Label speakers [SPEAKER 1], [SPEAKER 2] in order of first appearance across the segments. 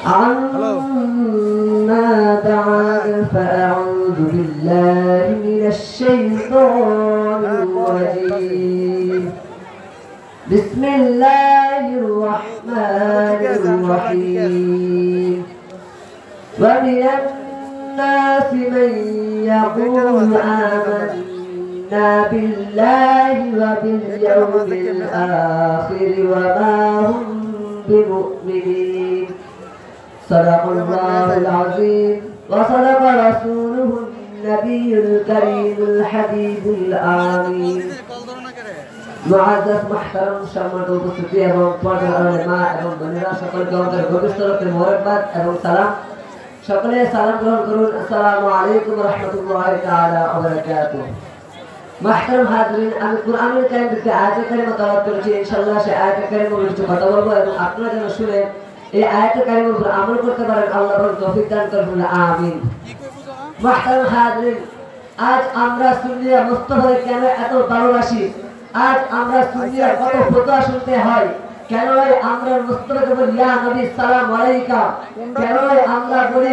[SPEAKER 1] أما بعد فأعوذ بالله من الشيطان الرجيم بسم الله الرحمن الرحيم ومن الناس من يقول آمنا بالله وباليوم الآخر وما هم بمؤمنين صدق الله العظيم وصدق رسوله النبي الكريم الحبيب الآمين معزز محترم সম্মানিত উপস্থিতি এবং পর্দার মা এবং বোনেরা সকলকে আমাদের গভীর তরফে মোবারকবাদ এবং সালাম। সকলে সালাম গ্রহণ করুন। আসসালামু আলাইকুম ওয়া রাহমাতুল্লাহি তাআলা ওয়া বারাকাতুহু। محترم হাজরিন, আমি কুরআনুল কারীম থেকে আয়াতে কারিমা তেলাওয়াত করেছি। ইনশাআল্লাহ সেই আয়াতে কারিমার কিছু কথা বলবো এবং আপনারা যেন শুনে এই আয়াতে কারিমার উপর আমল করতে পারেন। আল্লাহ পাক তৌফিক দান করুন, আমিন। محترم হাজরিন, আজ আমরা সুন্নিয়া মুস্তাফাকে কেন এত ভালোবাসি? আজ আমরা সুন্নিয়ার কত ফতোয়া শুনতে হয়? কেন আমরা মুস্তাফাকে বলি ইয়া নবী সালাম আলাইকা? কেন আমরা বলি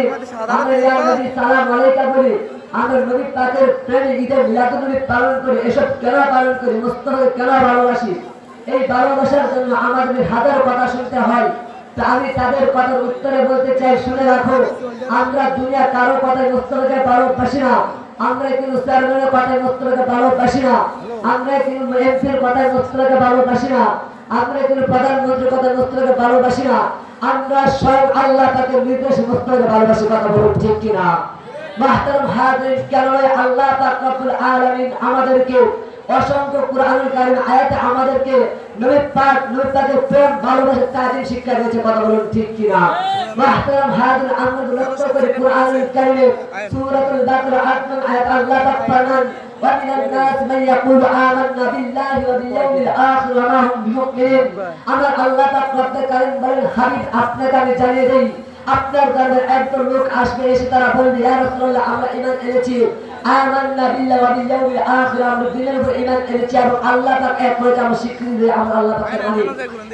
[SPEAKER 1] আমরা ইয়া নবী সালাম আলাইকা বলি? আমরা নবী পাকের প্রেমে ঈদে মিলাদুন নবী পালন করি। এসব কেন পালন করি? মুস্তাফাকে কেন ভালোবাসি? এই ভালোবাসার জন্য আমাদের হাজার কথা শুনতে হয়। তা আমি তাদের কথার উত্তরে বলতে চাই, শুনে রাখো। আমরা দুনিয়া কারো কথায় মুস্তাফাকে ভালোবাসি না। আমরা কিন্তু চেয়ারম্যানের কথায় মুস্তাফাকে ভালোবাসি না। আমরা কিন্তু এমপির কথায় মুস্তাফাকে ভালোবাসি না। আমরা কিন্তু প্রধানমন্ত্রীর কথায় মুস্তাফাকে ভালোবাসি না। আমরা স্বয়ং আল্লাহ পাকের নির্দেশে মুস্তাফাকে ভালোবাসি। কথা বলুন ঠিক কিনা? মাহতারাম হাজির, কেন আল্লাহ পাক রব্বুল আলামিন আমাদেরকে অসংখ্য কুরআনুল কারীম আয়াতে আমাদেরকে নবী পাকের প্রেম ভালোবাসা তাজিম শিক্ষা দিয়েছে। কথা বলুন ঠিক কিনা? মাহতারাম হাজির, আমরা লক্ষ্য করি কুরআনুল কারীমে সূরাতুল বাকারা ৮ নং আয়াত আল্লাহ পাক ফরমান وَمِنَ النَّاسِ مَن يَقُولُ آمَنَّا بِاللَّهِ وَبِالْيَوْمِ الْآخِرِ وَمَا هُم بِمُؤْمِنِينَ। আমার আল্লাহ পাক রব্বুল কারীম বলেন, হাবিব আপনাকে আমি জানিয়ে দেই, আপনার দরবারে একজন লোক আসবে, এসে তারা বলবে ইয়া রাসূলুল্লাহ আমরা ঈমান এনেছি, আমান্না বিল্লাহি ওয়া বিল ইয়াউমিল আখির, আমরা দিনের উপর ঈমান এনেছি এবং আল্লাহ পাক এক হয়ে আমরা স্বীকৃতি দিই, আমরা আল্লাহ পাককে মানি।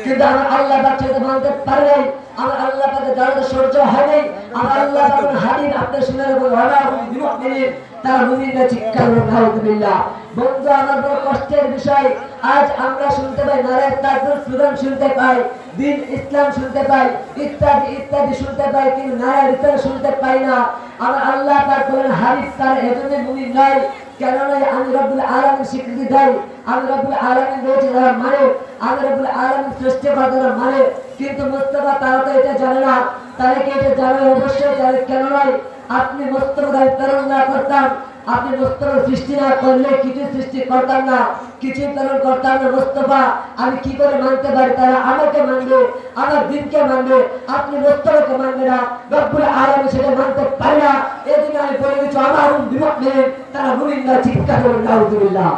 [SPEAKER 1] কিন্তু আমরা আল্লাহ পাককে মানতে পারি নাই, আমরা আল্লাহ পাকের দরবারে সহ্য হয় নাই। আমরা আল্লাহ পাকের হাবিব আপনি শুনে রাখুন ওয়া মা হুম বিমুমিনিন, তারা মুমিন না। চিৎকার করে নাউযুবিল্লাহ। বন্ধু, আমার বড় কষ্টের বিষয়, আজ আমরা শুনতে পাই নারায়ে তাকবীর স্লোগান শুনতে পাই, দিন ইসলাম শুনতে পাই, ইত্যাদি ইত্যাদি শুনতে পাই, কিন্তু নারায়ে রিসালাত শুনতে পাই না। আমার আল্লাহ পাক বলেন হাবিব তারা এজন্য মুমিন নয়। কেন নয়? আমি রব্বুল আলামিন স্বীকৃতি দেই, আমি রব্বুল আলামিন রয়েছে যারা মানে, আমি রব্বুল আলামিন সৃষ্টিকর্তা যারা মানে। কিন্তু মুস্তাফা তারা তো এটা জানে না। তারা কি এটা জানে? অবশ্যই জানে। কেন নয়? আপনি মুস্তাফা প্রেরণ না করতাম, আপনি মুস্তাফা সৃষ্টি না করলে কিছু সৃষ্টি করতাম না, কিছু প্রেরণ করতাম না। মুস্তাফা আমি কি করে মানতে পারি? তারা আমাকে মানবে, আমার দিনকে মানবে, আপনি মুস্তাফাকে মানবে না। রব্বুল আলামিন সেটা মানতে পারে না। এদিকে আমি বলে দিচ্ছি আমার বিমুমিন, তারা মুমিন না। চিৎকার করে নাউযুবিল্লাহ।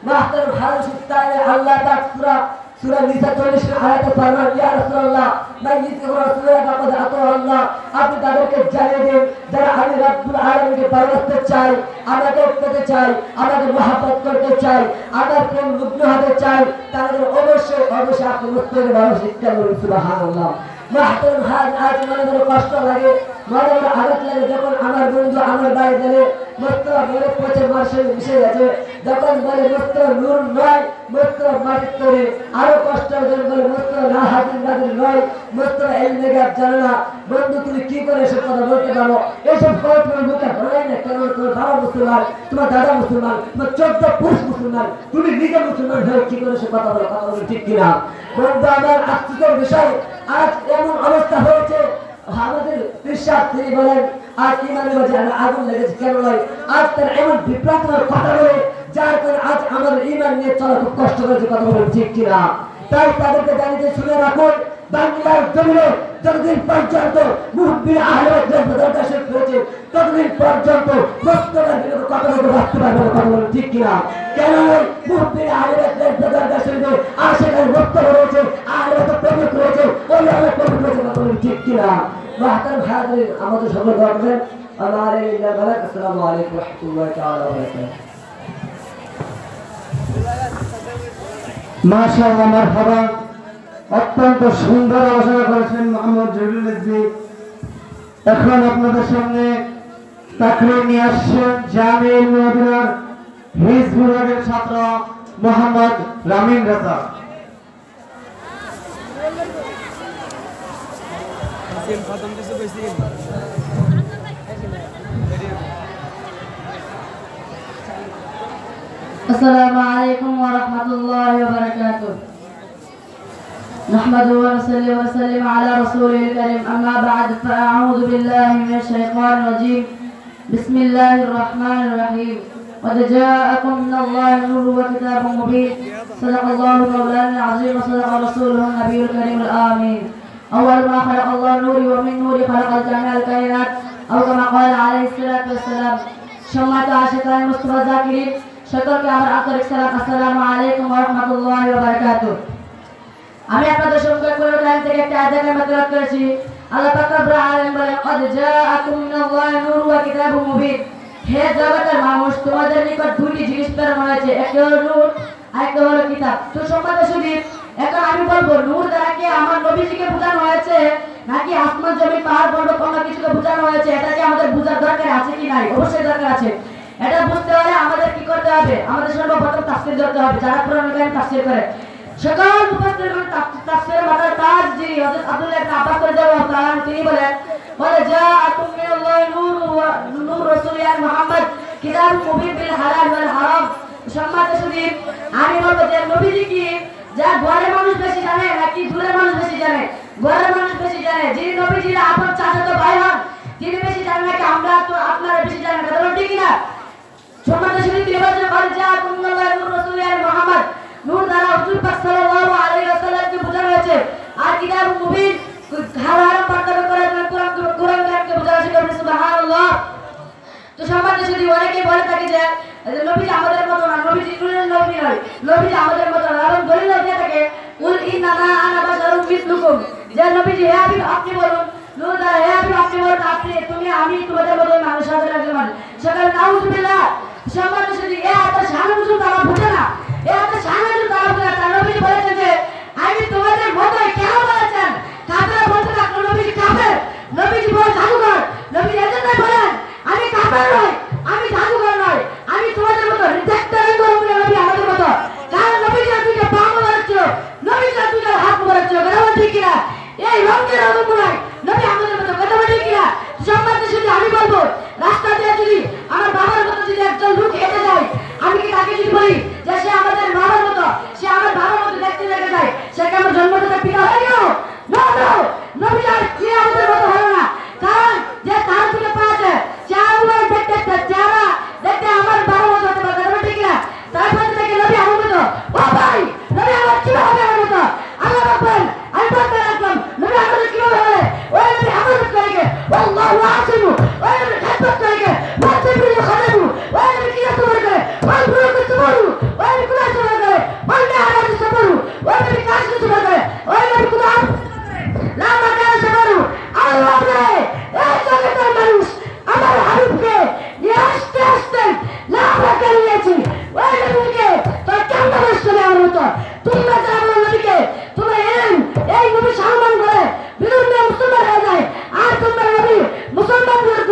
[SPEAKER 1] মাহতারাম হাজির, আল্লাহ পাক সূরা নিসা 40 আয়াতে ফরমান ইয়া রাসূলুল্লাহ মান ইউতি রাসূলুল্লাহ ফাকাদ আতা আল্লাহ। আপনি তাদেরকে জানিয়ে দিন যারা আমি রব্বুল আলামিনকে ভালোবাসতে চাই, আমাকে পেতে চাই, আমাকে মহব্বত করতে চাই, আমার প্রেম মুগ্ধ হতে চাই, তাদের অবশ্যই অবশ্যই আপনি মুস্তাফাকে ভালোবাসতে বলুন সুবহানাল্লাহ। মাহতারাম হাজির, আজ মনে মনে কষ্ট লাগে, মনে মনে আঘাত লাগে যখন আমার বন্ধু আমার বাড়ি গেলে মুস্তাফা বলে পচে মাসে মিশে গেছে, যখন বলে মুস্তাফা নূর নয়, মুস্তাফা মাটির তৈরি। আরো কষ্ট যখন বলে মুস্তাফা না হাজির নাজির নয়, মুস্তাফা এই মেঘাব জানে না। বন্ধু তুমি কি করে এসব কথা বলতে পারো? এসব কথা তোমার মুখে বলাই না কেন? তোমার বাবা মুসলমান, তোমার দাদা মুসলমান, তোমার 14 পুরুষ মুসলমান, তুমি নিজে মুসলমান হয়ে কি করে এসব কথা বলো? কথা বলো ঠিক কিনা? বন্ধু, আমার আশ্চর্যের বিষয়, আজ এমন অবস্থা হয়েছে আমাদের বিশ্বাস তিনি বলেন আজ ইমানের মাঝে আগুন লেগেছে। কেন নয়? আজ তার এমন বিপ্লবীর কথা বলে যার কারণে আজ আমাদের ইমান নিয়ে চলা খুব কষ্ট হয়েছে। কথা বলেন ঠিক কিনা? তাই তাদেরকে জানিয়ে শুনে রাখুন, বাংলার জমিনে যতদিন পর্যন্ত মুহব্বির আহলে বাইতের প্রদর্শন করেছে ততদিন পর্যন্ত মুস্তাফার বিরুদ্ধে কথা বলতে বাঁচতে পারবে না। কথা বলেন ঠিক কিনা? কেন মুহব্বির আহলে বাইতের প্রদর্শন আশেখানে মুস্তাফা রয়েছে, আহলে বাইত প্রেমিক রয়েছে, ওই আহলে প্রেমিক রয়েছে। কথা বলেন ঠিক কিনা? মাহতারাম হাজির, আমাদের সকল দরকার আমার এই জায়গায়। আসসালামু আলাইকুম ওয়া রাহমাতুল্লাহি তাআলা ওয়া বারাকাতুহু।
[SPEAKER 2] মাশাআল্লাহ, মারহাবা। অত্যন্ত সুন্দর আলোচনা করেছেন মোহাম্মদ জহিরুল ইসলাম। এখন আপনাদের সামনে তাকরীর নিয়ে আসছেন জামিল মদিনার হিজবুলের ছাত্র মোহাম্মদ রামিন রাজা।
[SPEAKER 3] السلام عليكم ورحمة الله وبركاته. نحمده ونصلي ونسلم على رسوله الكريم. أما بعد فأعوذ بالله من الشيطان الرجيم. بسم الله الرحمن الرحيم. قد جاءكم من الله نور وكتاب مبين. صدق الله مولانا العظيم وصدق رسوله النبي الكريم الآمين. أول ما خلق الله نور ومن نور خلق الجميع الكائنات أو كما قال عليه الصلاة والسلام. সম্মানিত আশিকান মুস্তাফা জাকিরিন, সকলকে আমার আন্তরিক সালাম। আসসালামু আলাইকুম ওয়া রাহমাতুল্লাহি ওয়া বারাকাতুহু। আমি আপনাদের সঙ্গে কোরআন থেকে একটা আয়াত তেলাওয়াত করেছি। আল্লাহ পাক রব্বুল আলামিন বলেন, "কদ জাআকুম মিনাল্লাহি নূরুন ওয়া কিতাবুম মুবিন।" হে জগতের মানুষ, তোমাদের নিকট দুটি জিনিস প্রেরণ হয়েছে, একটা হলো নূর আর একটা হলো কিতাব। তো সম্মানিত সুধী, এখন আমি বলবো নূর দ্বারা কি আমার নবীজিকে বোঝানো হয়েছে নাকি আসমান জমিন পাহাড় পর্বত অন্য কিছুকে বোঝানো হয়েছে? এটা কি আমাদের বোঝার দরকার আছে কি নাই? অবশ্যই দরকার আছে। এটা বুঝতে হলে আমাদের কি করতে হবে? আমাদের সর্বপ্রথম তাফসীর ধরতে হবে। যারা কোরআন কারীম তাফসীর করে, সকল মুফাসসিরগণ তাফসীরের মাথার তাজ যিনি হযরত আব্দুল্লাহ ইবনে আব্বাস রাদিয়াল্লাহু তাআলা তিনি বলেন, "ওয়ালা জাআকুম মিনাল্লাহি নূরুন ওয়া নূর রাসূলিল্লাহ মুহাম্মদ কিতাবুম মুবিন বিল হালাল ওয়াল হারাম।" সম্মানিত সুধী, আমি বলবো যে নবীজি কি যা ঘরের মানুষ বেশি জানে নাকি দূরের মানুষ বেশি জানে? ঘরের মানুষ বেশি জানে। যিনি নবীজির আপন চাচাতো ভাই হন তিনি বেশি জানেন নাকি আমরা তো আপনারা বেশি জানেন? কথা বলুন ঠিক না? সম্মানিত সুধী, তিনি বলেন, "ওয়ালা জাআকুম মিনাল্লাহি নূর রাসূলিল্লাহ মুহাম্মদ।" নূর দ্বারা হুজুর পাক সাল্লাল্লাহু আলাইহি ওয়াসাল্লামকে বোঝানো হয়েছে। আর কিতাবুম মুবিন হারাম পার্থক্য করার জন্য কোরআন কারীমকে বোঝানো হয়েছে। সুবহানাল্লাহ। তো সম্মানিত সুধী, অনেকে বলে থাকে যে নবীজি আমাদের মতো না, নবীজি নূরের নবী নয়, নবীজি আমাদের মতো না। এবং দলিল দিয়ে থাকে, "কুল ইন্নামা আনা বাশারুম মিসলুকুম।" যে নবীজি হে আপনি বলুন, নূর দ্বারা হে আপনি বলুন, আমি তোমাদের মতো মানুষ, সাধারণ একজন মানুষ। সেখানে নাউজুবিল্লাহ। সম্মানিত সুধী, এত শানের বুঝুন তারা বুঝে না, এত শানের বুঝুন তারা বুঝে না। তার নবীজি বলেছেন যে আমি তোমাদের মতোই। কেন বলেছেন? কাফেররা বলতে থাকলো নবীজি কাফের, নবীজি বলে জাদুঘর। নবীজি এজন্যই বলেন আমি কাফের নই, আমি জাদুঘর নই, আমি তোমাদের মতো দেখতে রঙের নবী আমাদের মতো। কারণ নবীজি দুইটা পা মোবারক, নবীজি দুইটা হাত মোবারক, কথা বল ঠিক কিনা? এই রঙের রঙ নয়, নবী আমাদের মতো, কথা বল ঠিক কিনা? সম্মানিত সুধী, আমি বলবো রাস্তা দিয়ে যদি আমার বাবার মতো যদি একজন লোক হেঁটে যায়, আমি কি তাকে যদি বলি যে সে আমাদের বাবার মতো, সে আমার বাবার মতো দেখতে লেগে যায়, সে কি আমার জন্মদাতা পিতা হয়ে গেল? নবী আর কি আমাদের মতো হলো না। কারণ যে তার থেকে পাচ্ছে দেখতে আমার বাবার মতো হতে পারে, কথা ঠিক না? তারপর থেকে নবী আমার মতো। ও ভাই, নবী আমার কিভাবে আমার মতো? আল্লাহ বলেন, আমি বলতে রাখলাম নবী আমাদের কিভাবে হবে? ওই নবী আমাদের করে গে আল্লাহু আসিবু, ওই নবী খেদমত করে গে মাতবিল খাদাবু, ওই নবী কি সবর করে, ওই বুরুক সবরু, ওই নবী কুলা সবর করে, ওই নবী আরাম সবরু, ওই নবী কাশ সবর করে, ওই নবী কুলা লামা কাশ সবরু। আল্লাহ বলে এই জগতের মানুষ আমার হাবিবকে নিয়ে আসতে আসতে লাভা করিয়েছি। ওই নবীকে তোর কেমন বসতে আমার মতো? তোমরা যারা বলো নবীকে তোমরা এই নবী সম্মান করে বিরুদ্ধে মুসলমান হয়ে যায়, আর তোমরা নবী মুসলমান হয়ে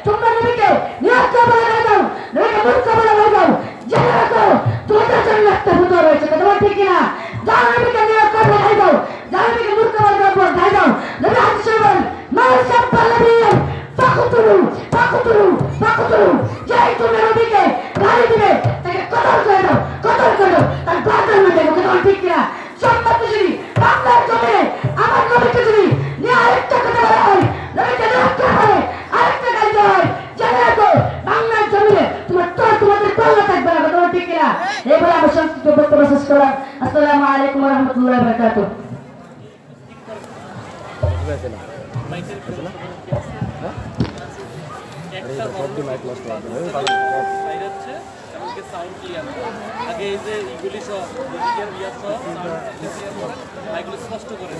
[SPEAKER 3] তোমরা নবীকে নিরাপত্তা বলে হয়ে যাও, নবীকে মূর্খ বলে হয়ে যাও। জেনে রাখো তোমাদের জন্য একটা ভূত রয়েছে, কথা বল ঠিক কিনা? যারা নবীকে নিরাপত্তা বলে হয়ে যাও, যারা নবীকে মূর্খ বলে হয়ে যাও, নবী হাদিসে বলেন মা সাব্বা নবিয়্যান ফাকতুলু ফাকতুলু ফাকতুলু। যেই তুমি নবীকে গালি দিবে তাকে কতল করে দাও, কতল করে দাও, তার বাজার না দেবো, কথা বল ঠিক কিনা? সম্মানিত সুধী, বাংলার জমিনে আমার নবীকে যদি নিয়ে আরেকটা কথা বলা হয়, নবীকে নিরাপত্তা বলে আরেকটা গালি দেওয়া হয়, জেনে রাখো বাংলার জমিনে তোমাদের পাল্লা থাকবে না, কথা বল ঠিক কিনা? এই বলে আমার সংক্ষিপ্ত বক্তব্য শেষ করলাম। আসসালামু আলাইকুম ওয়া রাহমাতুল্লাহি ওয়া বারাকাতুহু।
[SPEAKER 4] আগে এই যে ইগুলি সব স্পষ্ট করে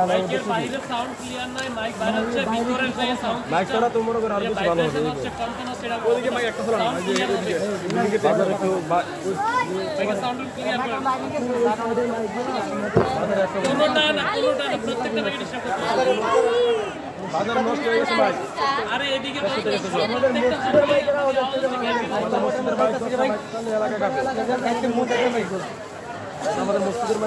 [SPEAKER 4] মাইকের বাইরের সাউন্ড ক্লিয়ার নাই, মাইক বাইরে হচ্ছে ভিতরের যে সাউন্ড মাইকটা তো মনে করে আর কিছু ভালো হচ্ছে কনফারেন্স সেটা ওদিকে মাইক একটা ফলো না ওদিকে বাজার একটু মাইকের সাউন্ড ক্লিয়ার করে কোনটা না কোনটা প্রত্যেকটা প্যাকেট হিসাব করতে হবে। বাজার নষ্ট হয়ে গেছে ভাই। আরে এদিকে আমাদের মসজিদের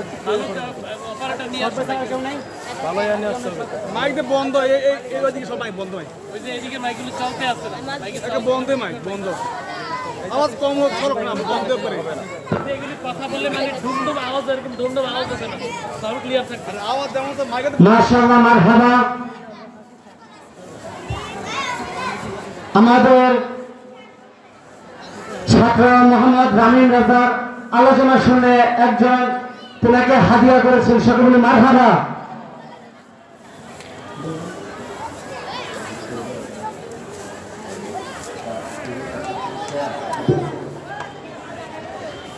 [SPEAKER 4] অপারেটর নিয়ে আসবে কেউ নাই ভালো জানি আসছে মাইক দিয়ে বন্ধ এই ওইদিকে সব মাইক বন্ধ ভাই ওই যে এদিকে মাইকগুলো চলতে আসছে না মাইক বন্ধ মাইক বন্ধ আওয়াজ কম হোক সরক না বন্ধ করে এগুলি কথা বললে মানে ধুমধুম আওয়াজ এরকম ধুমধুম আওয়াজ আসে না সব ক্লিয়ার থাকবে আওয়াজ যেমন তো মাইকে
[SPEAKER 2] মাশাআল্লাহ মারহাবা। আমাদের ছাত্র মোহাম্মদ রামিন রাজা আলোচনা শুনে একজন তেনাকে হাদিয়া করেছেন, সকলে মারহাবা।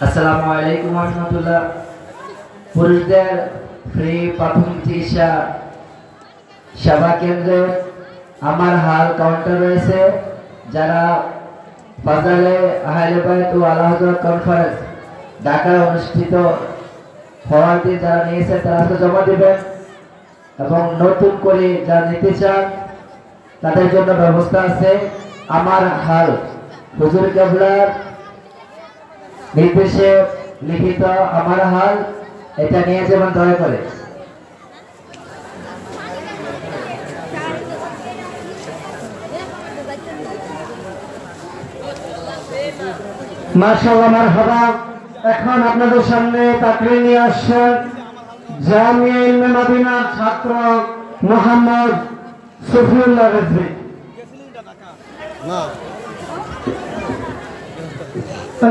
[SPEAKER 1] আসসালামু আলাইকুম ওয়া রাহমাতুল্লাহ। পুরুষদের ফ্রি প্রাথমিক চিকিৎসা সেবা কেন্দ্রে আমার হাল কাউন্টার রয়েছে। যারা ফাজালে আহলে বাইত ও আলা হযরত কনফারেন্স ঢাকায় অনুষ্ঠিত হওয়ার দিন যারা নিয়েছে তারা তো জমা দেবেন এবং নতুন করে যারা নিতে চান তাদের জন্য ব্যবস্থা আছে। আমার হাল হুজুর কেবলার নির্দেশে লিখিত আমার হাল, এটা নিয়ে যাবেন দয়া করে।
[SPEAKER 2] মাশাআল্লাহ মারহাবা। এখন আপনাদের সামনে তাকরীর নিয়ে আসছেন জামিয়া ইলমে মদিনার ছাত্র মোহাম্মদ সফিউল্লাহ রিজভী।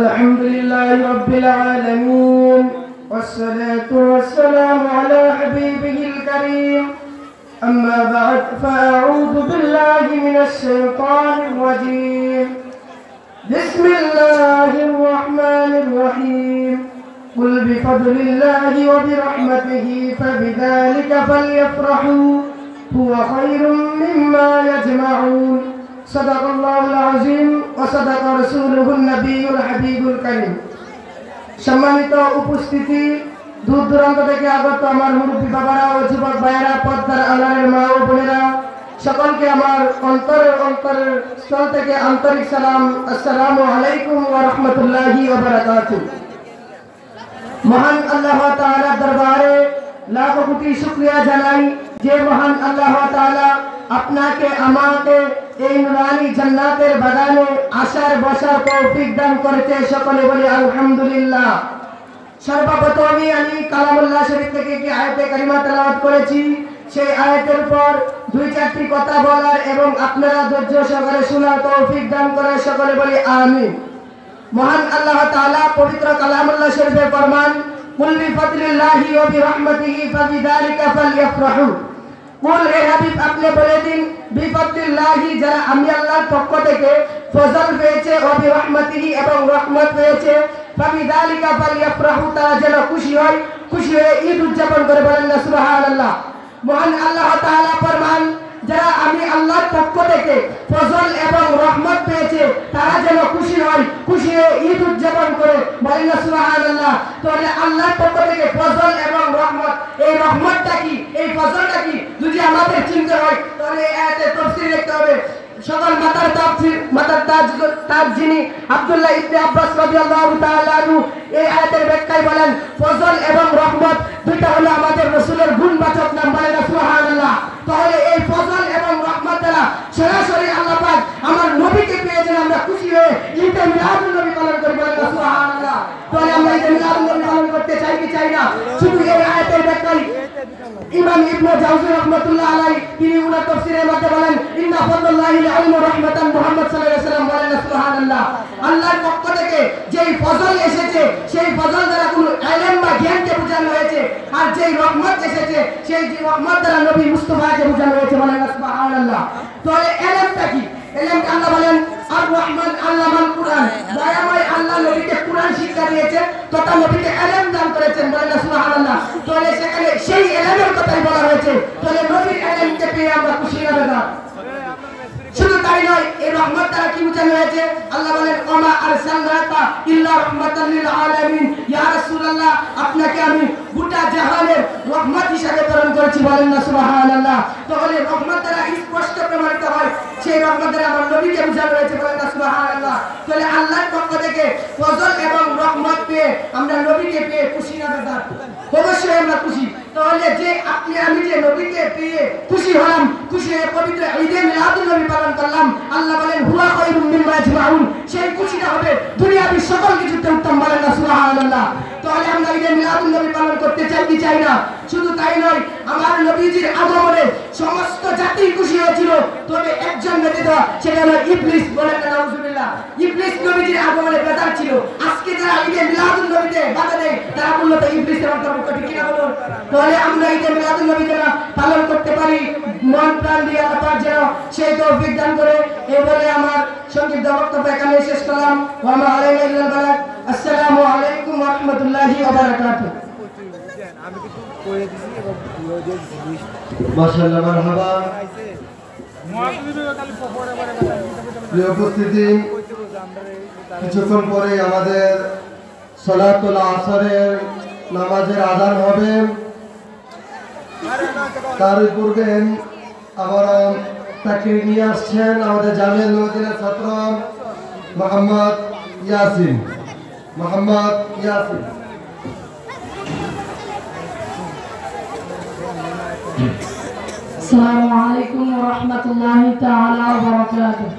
[SPEAKER 5] الحمد لله رب العالمين والصلاة والسلام على حبيبه الكريم أما بعد فأعوذ بالله من الشيطان الرجيم بسم الله الرحمن الرحيم قل بفضل الله وبرحمته فبذلك فليفرحوا هو خير مما يجمعون صدق الله العظيم وصدق رسوله النبي الحبيب الكريم। সম্মানিত উপস্থিতি, দূর দূরান্ত থেকে আগত আমার মুরব্বী বাবারা ও যুবক ভাইয়েরা, পর্দার আড়ালের মা ও বোনেরা, সকলকে আমার অন্তরের স্থল থেকে আন্তরিক সালাম। আসসালামু আলাইকুম ওয়া রাহমাতুল্লাহি ওয়া বারাকাতুহু। মহান আল্লাহ তাআলার দরবারে লাখো কোটি শুকরিয়া জানাই যে মহান আল্লাহ তাআলা আপনাকে আমাকে এই নুরানি জান্নাতের বাগানে আসার বসার তৌফিক দান করেছে। সকলে বলি আলহামদুলিল্লাহ। সর্বপ্রথম আমি কালামুল্লাহ শরীফ থেকে একটি আয়াতে কারিমা তেলাওয়াত করেছি। সেই আয়াতের পর দুই চারটি কথা বলার এবং আপনারা ধৈর্য সহকারে শোনার তৌফিক দান করে। সকলে বলি আমিন। মহান আল্লাহ তাআলা পবিত্র কালামুল্লাহ শরীফে ফরমান, কুল বিফাদলিল্লাহি ওয়া বিরহমাতিহি ফাবিযালিকা ফালইফরাহু। কুল হে হাবিব আপনি বলে দিন, বিফাদলিল্লাহি যারা আমি আল্লাহর পক্ষ থেকে ফজল পেয়েছে, ওয়া বিরহমাতিহি এবং রহমত পেয়েছে, ফাবিযালিকা ফালইফরাহু তারা যেন খুশি হয়, খুশি হয়ে ঈদ উদযাপন করে। বলেন না সুবহানাল্লাহ। মহান আল্লাহ তাআলা ফরমান, যারা আমি আল্লাহর পক্ষ থেকে ফজল এবং রহমত পেয়েছে তারা যেন খুশি হয়, খুশি হয়ে ঈদ উদযাপন করে। বলেন না সুবহানাল্লাহ। তাহলে আল্লাহর পক্ষ থেকে ফজল এবং রহমত, এই রহমতটা কি, এই ফজলটা কি যদি আমাদের চিন্তা হয় তাহলে এতে তাফসীর লিখতে হবে। সকল মাতার তাজ যিনি আব্দুল্লাহ ইবনে আব্বাস রাদিয়াল্লাহু তাআলা আনহু এই আয়াতের ব্যাখ্যায় বলেন, ফজল এবং রহমত দুইটা হলো আমাদের রাসূলের গুণবাচক নাম। বলেন না সুবহানাল্লাহ। তাহলে এই ফজল এবং রহমত দ্বারা সরাসরি আল্লাহ পাক আমার নবীকে পেয়েছেন, আমরা খুশি হয়ে ঈদে মিলাদুন নবী পালন করি। বলেন না সুবহানাল্লাহ। তাহলে আমরা ঈদে মিলাদুন নবী পালন করতে চাই কি চাই না? শুধু এই আয়াতের ব্যাখ্যায় ইমাম ইবনে জাওজি রাহমাতুল্লাহ আলাইহি তিনি উনার তাফসীরের মধ্যে বলেন, ইন্না ফাদলাল্লাহি আলাইহি রাহমাতান মুহাম্মদ সাল্লাল্লাহু আলাইহি ওয়াসাল্লাম। বলেন না সুবহানাল্লাহ। আল্লাহর পক্ষ থেকে যেই ফজল এসেছে সেই ফজল দ্বারা কোনো ইলম বা জ্ঞানকে বোঝানো হয়েছে, আর যেই রহমত এসেছে সেই রহমত দ্বারা নবী মুস্তাফাকে বোঝানো হয়েছে। বলেন না সুবহানাল্লাহ। তাহলে ইলমটা কি? ইলমকে আল্লাহ বলেন আর রহমান আল্লামাল কুরআন, দয়াময় আল্লাহ নবীকে কুরআন শিক্ষা দিয়েছেন তথা নবীকে ইলম দান করেছেন। বলেন না সুবহানাল্লাহ। তাহলে সেখানে সেই ইলমের কথাই বলা হয়েছে। তাহলে নবীর ইলমকে পেয়ে আমরা খুশি হবে না। শুধু তাই নয়, এই রহমত দ্বারা কি বোঝানো হয়েছে? আল্লাহ বলেন, ওমা আরসালনাকা ইল্লা রাহমাতাল লিল আলামিন। ইয়া রাসূলুল্লাহ, আপনাকে আমি গোটা জাহানের রহমত হিসেবে প্রেরণ করেছি। বলেন না সুবহানাল্লাহ। তাহলে রহমত দ্বারা স্পষ্ট প্রমাণিত হয়, সেই রহমত দ্বারা আমার নবীকে বোঝানো হয়েছে, বলেন না সুবহানাল্লাহ। তাহলে আল্লাহর পক্ষ থেকে ফজল এবং রহমত পেয়ে আমরা নবীকে পেয়ে খুশি না বেজার? অবশ্যই আমরা খুশি। তাহলে যে আপনি আমি যে নবীকে পেয়ে খুশি হলাম, খুশি হয়ে পবিত্র ঈদে মিলাদুন নবী পালন করলাম, আল্লাহ বলেন হুয়া খায়রুম মিম্মা ইয়াজমাউন, সেই খুশিটা হবে দুনিয়াবি সকল কিছুতে উত্তম, বলেন না সুবহানাল্লাহ। তাহলে আমরা ঈদে মিলাদুন নবী পালন করতে চাই কি চাই না? শুধু তাই নয়, আমার নবীজির আগমনে সমস্ত জাতি খুশি হয়েছিল, তবে একজন ব্যতীত, সেটা হলো ইবলিস, বলেন না নাউজুবিল্লাহ। ইবলিস নবীজির আগমনে বেজার ছিল। আজকে যারা ঈদে মিলাদুন নবীতে বাধা দেয় তারা মূলত ইবলিসের অন্তর্ভুক্ত, ঠিক কিনা বলুন? তাহলে আমরা ঈদে মিলাদুন নবী যেন পালন করতে পারি, মন প্রাণ দিয়ে আল্লাহ পাক যেন সেই তৌফিক দান করে। এই বলে আমার সংক্ষিপ্ত বক্তব্য এখানে শেষ করলাম। ওয়া মা আলাইনা ইল্লাল বালাগ। আসসালামু আলাইকুম ওয়া রাহমাতুল্লাহি ওয়া বারাকাতুহু।
[SPEAKER 2] মাশাআল্লাহ, মারহাবা। প্রিয় উপস্থিতি, কিছুক্ষণ পরে আমাদের সালাতুল আসরের নামাজের আযান হবে। তার পূর্বে আবার তাকরীর নিয়ে আসছেন আমাদের জামিয়া নূরুদ্দিনের ছাত্র মোহাম্মদ ইয়াসিন।
[SPEAKER 3] السلام عليكم ورحمة الله تعالى وبركاته.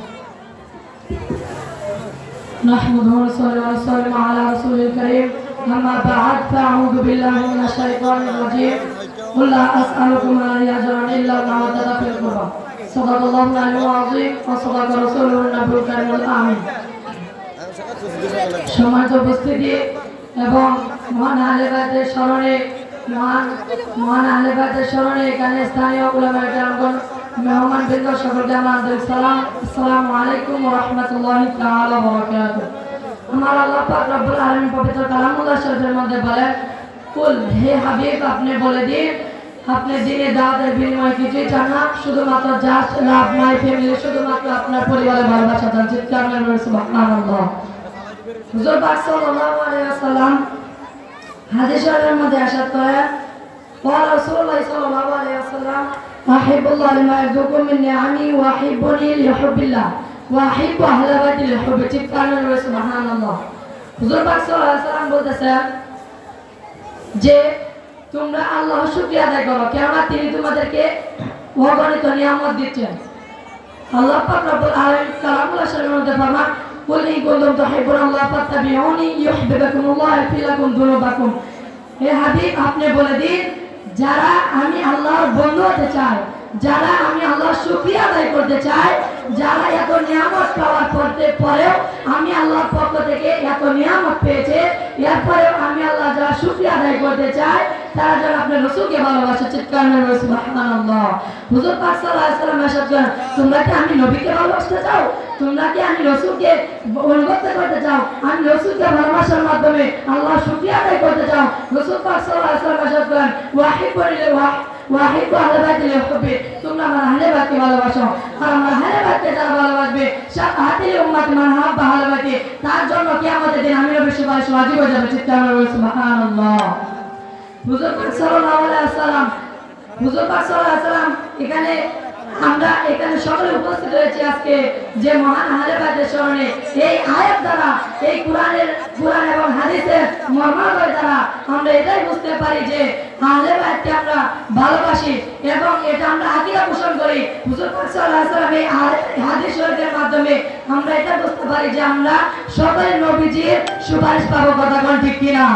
[SPEAKER 3] نحمده ونصلي على رسول الكريم. أما بعد فأعوذ بالله من الشيطان الرجيم. قل لا أسألكم عليه أجرا إلا المودة في القربى. صدق الله العلي العظيم وصدق رسوله النبي الكريم الآمين. সম্মানিত উপস্থিতি এবং মহান আহলে বাইতের স্মরণে মহান আহলে বাইতের স্মরণে এখানে স্থানীয় উলামায়ে কেরামগণ, মেহমান বৃন্দ, সকলকে আমার আন্তরিক সালাম। আসসালামু আলাইকুম ওয়া রাহমাতুল্লাহি তাআলা ওয়া বারাকাতুহু। আমার আল্লাহ পাক রব্বুল আলামিন পবিত্র কালামুল্লাহ শরীফের মধ্যে বলেন, কুল, হে হাবিব আপনি বলে দিন, আপনি দিনে দাওয়াতের বিনিময়ে কিছুই চান না, শুধুমাত্র জাস্ট লাভ মাই ফ্যামিলি, শুধুমাত্র আপনার পরিবারের ভালোবাসা চান। চিৎকার করে বলুন সুবহানাল্লাহ। হুজুর পাক সাল্লাল্লাহু আলাইহি ওয়াসাল্লাম হাদিস শরীফের মধ্যে ইরশাদ করেন, قال رسول الله صلى الله عليه وسلم احب الله لما يرزقكم من نعمه واحبني لحب الله واحب اهل بيتي لحب। চিৎকার করে সুবহানাল্লাহ। হুজুর পাক সাল্লাল্লাহু আলাইহি ওয়াসাল্লাম বলতেছেন যে তোমরা আল্লাহর শুকরিয়া আদায় করো, কেননা তিনি তোমাদেরকে অগণিত নিয়ামত দিচ্ছেন। আল্লাহ পাক রব্বুল আলামিন কালামুল্লাহ শরীফের মধ্যে ফরমান, কুল ইন কুনতুম তুহিব্বুনাল্লাহ ফাত্তাবিউনি ইউহিব্বুকুমুল্লাহ ওয়া ইয়াগফির লাকুম যুনুবাকুম। হে হাবিব আপনি বলে দিন, যারা আমি আল্লাহর বন্ধু হতে চাই, যারা আমি আল্লাহর শুকরিয়া আদায় করতে চাই, যারা এত নিয়ামত পাওয়ার পরেও আমি আল্লাহর পক্ষ থেকে এত নিয়ামত পেয়েছে, এরপরেও আমি আল্লাহ যারা শুকরিয়া আদায় করতে চাই, তারা যারা আপনার রাসূলকে ভালোবাসে। চিৎকার করে সুবহানাল্লাহ। হুজুর পাক সাল্লাল্লাহু আলাইহি ওয়াসাল্লাম ইরশাদ করেন, তোমরা কি আমি নবীকে ভালোবাসতে চাও? তোমরা কি আমি রাসূলকে অনুগত করতে চাও? আমি রাসূলকে ভালোবাসার মাধ্যমে আল্লাহ শুকরিয়া আদায় করতে চাও? রাসূল পাক সাল্লাল্লাহু আলাইহি ওয়াসাল্লাম ইরশাদ করেন, ওয়াহিব্বু আহলে বাইতি লিহুব্বি, তোমরা আমার আহলে বাইতকে ভালোবাসো, আর আমার আহলে বাইতকে যারা ভালোবাসবে শাফাআতিল উম্মাত মান হাব্বা আহলে বাইতি, তার জন্য কিয়ামতের দিন আমি নবীর সুপারিশ ওয়াজিব হয়ে যাবে। চিৎকার করে সুবহানাল্লাহ। হুজুর পাক সাল্লাল্লাহু আলাইহি ওয়াসাল্লাম এখানে আমরা এখানে সকলে উপস্থিত হয়েছি আজকে যে মহান আহলে বাইতের স্মরণে। এই আয়াত দ্বারা, এই কোরআন এবং হাদিসের মর্মার্থ দ্বারা আমরা এটাই বুঝতে পারি যে আহলে বাইতকে আমরা ভালোবাসি এবং এটা আমরা আকীদা পোষণ করি। হুজুর পাক সাল্লাল্লাহু আলাইহি ওয়াসাল্লাম এই হাদিস শরীফের মাধ্যমে আমরা এটা বুঝতে পারি যে আমরা সকলে নবীজির সুপারিশ পাবো। কথা কোন ঠিক কিনা?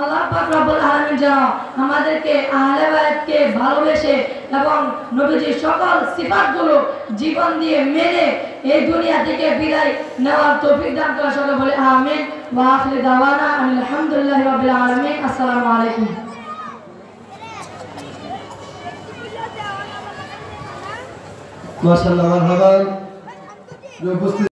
[SPEAKER 3] আল্লাহ পাক রব্বুল আলামিন যেন আমাদেরকে আহলে বাইতকে ভালোবেসে এবং নবীজির সকল সিফাতগুলো জীবন দিয়ে মেনে এই দুনিয়া থেকে বিদায় নেওয়ার তৌফিক দান করে। সকলে বলে আমিন। ওয়া আখিরু দাওয়ানা আলহামদুলিল্লাহি রাব্বিল আলামিন। আসসালামু আলাইকুম।
[SPEAKER 2] মাশাআল্লাহ, মারহাবা।